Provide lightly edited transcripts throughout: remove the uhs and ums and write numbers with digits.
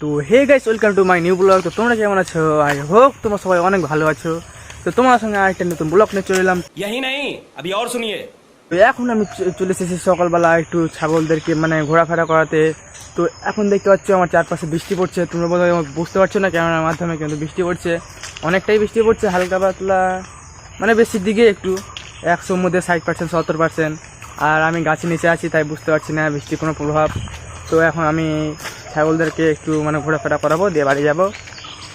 তো hey guys, welcome to my new blog. তো তোমরা কেমন আছো? আই হোপ তোমরা সবাই অনেক ভালো আছো। তো তোমার সঙ্গে আরেকটা নতুন ব্লগ নিয়ে চলে এলাম। यही नहीं अभी और सुनिए। তো এখন আমি চলে এসেছি সকালবেলা একটু ছাগলদেরকে মানে ঘোরাফেরা করাতে। তো এখন দেখতে পাচ্ছ আমার চারপাশে বৃষ্টি পড়ছে। তোমরা বোধহয় বুঝতে পারছো না ক্যামেরার মাধ্যমে, কিন্তু বৃষ্টি পড়ছে, অনেকটাই বৃষ্টি পড়ছে, হালকা পাতলা মানে বেশির দিকে একটু 100-র মধ্যে 60%, 70%। আর আমি গাছের নিচে আছি, তাই বুঝতে পারছি না বৃষ্টির কোনো প্রভাব। তো এখন আমি ছাগলদেরকে একটু মানে ঘোরাফেরা করাবো, দিয়ে বাড়ি যাবো।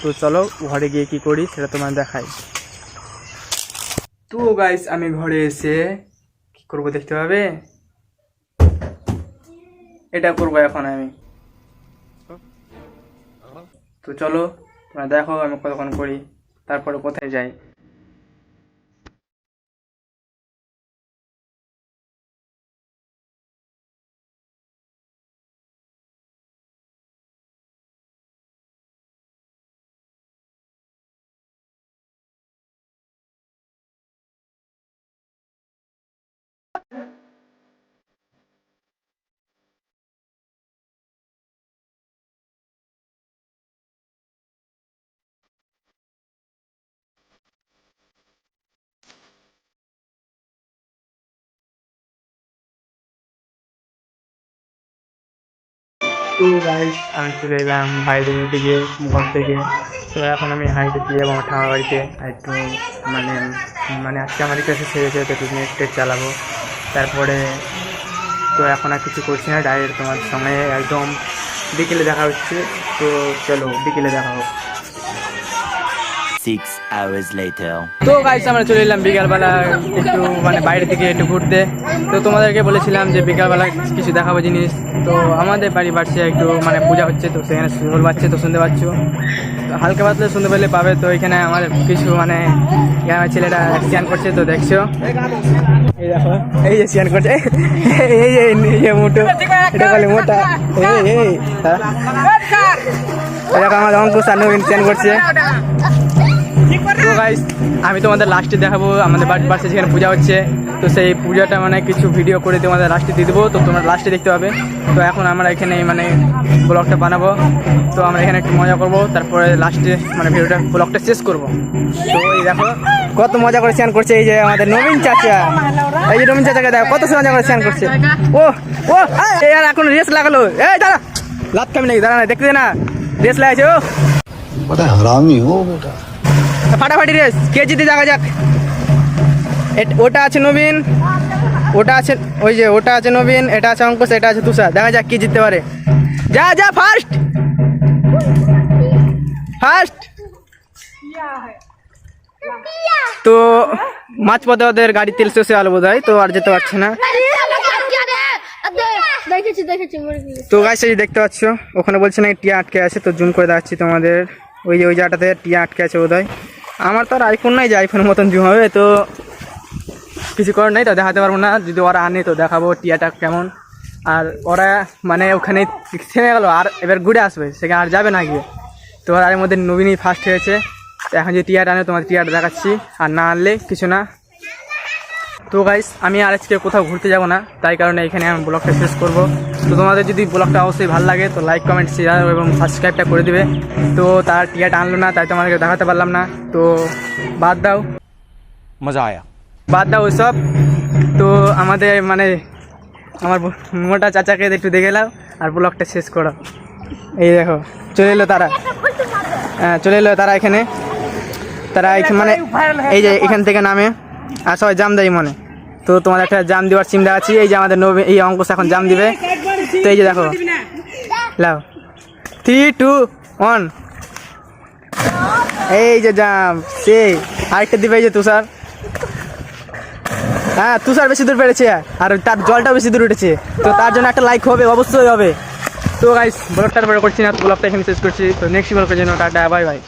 তো চলো ঘরে গিয়ে কি করি সেটা তোমার দেখাই। তো গাইস, আমি ঘরে এসে কি করবো দেখতে পাবে, এটা করবো এখন আমি। তো চলো তোমরা দেখো আমি কতক্ষণ করি, তারপরে কোথায় যাই। তো গাইস, আমি চলে এলাম ভাইদের দিকে, ঘর থেকে। তো এখন আমি হাইটে দিয়ে যাবো আমার ঠামার বাড়িতে। আর একটু মানে মানে আজকে আমার কাছে সেরেছে, তো একটু নেট চালাবো। তারপরে তো এখন আর কিছু করছি না, ডাইরেক্ট তোমার সঙ্গে একদম বিকেলে দেখা হচ্ছে। তো চলো বিকেলে দেখা হোক। 6 hours later. তো গাইস, আমরা চলে এলাম বিকালবেলা একটু মানে বাইরে থেকে একটু ঘুরতে। তো তোমাদেরকে বলেছিলাম যে বিকালবেলা কিছু দেখাবো জিনিস। তো আমাদের বাড়ি বাড়ছে একটু মানে পূজা হচ্ছে, তো সেখানে সুর বাজছে, তো শুনতে পাচ্ছ, হালকা পাতলা শুনতে পেলে পাবে। তো এখানে আমাদের কিছু মানে গ্রামের ছেলেটা স্ট্যান্ড করছে, তো দেখছো এই দেখো, এই যে স্ট্যান্ড করছে, এই যে মোটো, এটা বলে মোটা, এই দেখো আমাদের অঙ্কুশ আর নবীন স্ট্যান্ড করছে। তো গাইস, আমি তোমাদের লাস্টে দেখাবো আমাদের বাড়ির পাশে যেখানে পূজা হচ্ছে। তো সেই পূজাটা মানে কিছু ভিডিও করে তোমাদের লাস্টে দিয়ে দেবো, তো তোমরা লাস্টে দেখতে পাবে। তো এখন আমরা এখানে মানে ব্লগটা বানাবো, তো আমরা এখানে একটু মজা করবো, তারপরে লাস্টে মানে ভিডিওটা ব্লগটা শেষ করবো। তো এই দেখো কত মজা করে স্নান করছে এই যে আমাদের নবীন চাচা। এই যে নবীন চাচাকে দেখো কত মজা করে স্নান করছে। ও ও আর এখন রেস লাগালো, এই দাঁড়া, লাত খাবি নাকি, দাঁড়া না, দেখতে না রেস লাগাইছে। ও बड़ा हरामी हो बेटा। ফাটাফাটি রেস, কে জিতে দেখা যাক। ওটা আছে নবীন, ওটা আছে, ওই যে ওটা আছে নবীন, এটা আছে অঙ্কুশ, এটা আছে তুষার, দেখা যাক কি জিততে পারে। যা যা ফার্স্ট ফার্স্ট। তো মাঝপথে ওদের গাড়ি তেল শেষে আলো বোধ হয়, তো আর যেতে পারছে না। তো গাইস, এই দেখতে পাচ্ছ ওখানে বলছে না টিয়া আটকে আছে, তো জুম করে দেখাচ্ছি তোমাদের। ওই যে ওই জায়গাটাতে টিয়া আটকে আছে বোধ হয়। আমার তো আর আইফোন নাই যে আইফোনের মতন জুম হবে, তো কিছু করার নেই, তো দেখাতে পারবো না। যদি ওরা আনে তো দেখাবো টিয়াটা কেমন। আর ওরা মানে ওখানে থেমে গেলো, আর এবার ঘুরে আসবে, সেখানে আর যাবে না গিয়ে। তো আর মধ্যে নবীনই ফার্স্ট হয়েছে। তো এখন যে টিয়াটা আনে তোমাদের টিয়াটা দেখাচ্ছি, আর না আনলে কিছু না। তো গাইস, আমি আর আজকে কোথাও ঘুরতে যাব না, তাই কারণে এখানে আমি ব্লগটা শেষ করব। তো তোমাদের যদি ব্লগটা অবশ্যই ভালো লাগে তো লাইক, কমেন্ট, শেয়ার এবং সাবস্ক্রাইবটা করে দিবে। তো তার টিয়াটা আনলো না, তাই তোমাদেরকে দেখাতে পারলাম না, তো বাদ দাও, मजा आया। বাদ দাও ওইসব। তো আমাদের মানে আমার মোটা চাচাকে একটু দেখে নাও আর ব্লগটা শেষ করো। এই দেখো চলে এলো তারা, হ্যাঁ চলে এলো তারা এখানে। তারা এখানে মানে এই যে এখান থেকে নামে আর সবাই জাম দেয় মনে। তো তোমার একটা জাম দেওয়ার সিম দেখাচ্ছি, এই যে আমাদের নবীন, এই অঙ্কুশ এখন জাম দিবে। তো এই যে দেখো, লাও 3, 2, 1, এই যে জাম। সেই আরেকটা দিবে এই যে তুষার, হ্যাঁ তুষার বেশি দূর পেরেছে আর তার জলটাও বেশি দূর উঠেছে, তো তার জন্য একটা লাইক হবে, অবশ্যই হবে। তো গাইস, ব্লগটার পরে করছি না, ব্লগটা এখানে শেষ করছি। তো নেক্সট ব্লগের জন্য টাটা, বাই বাই।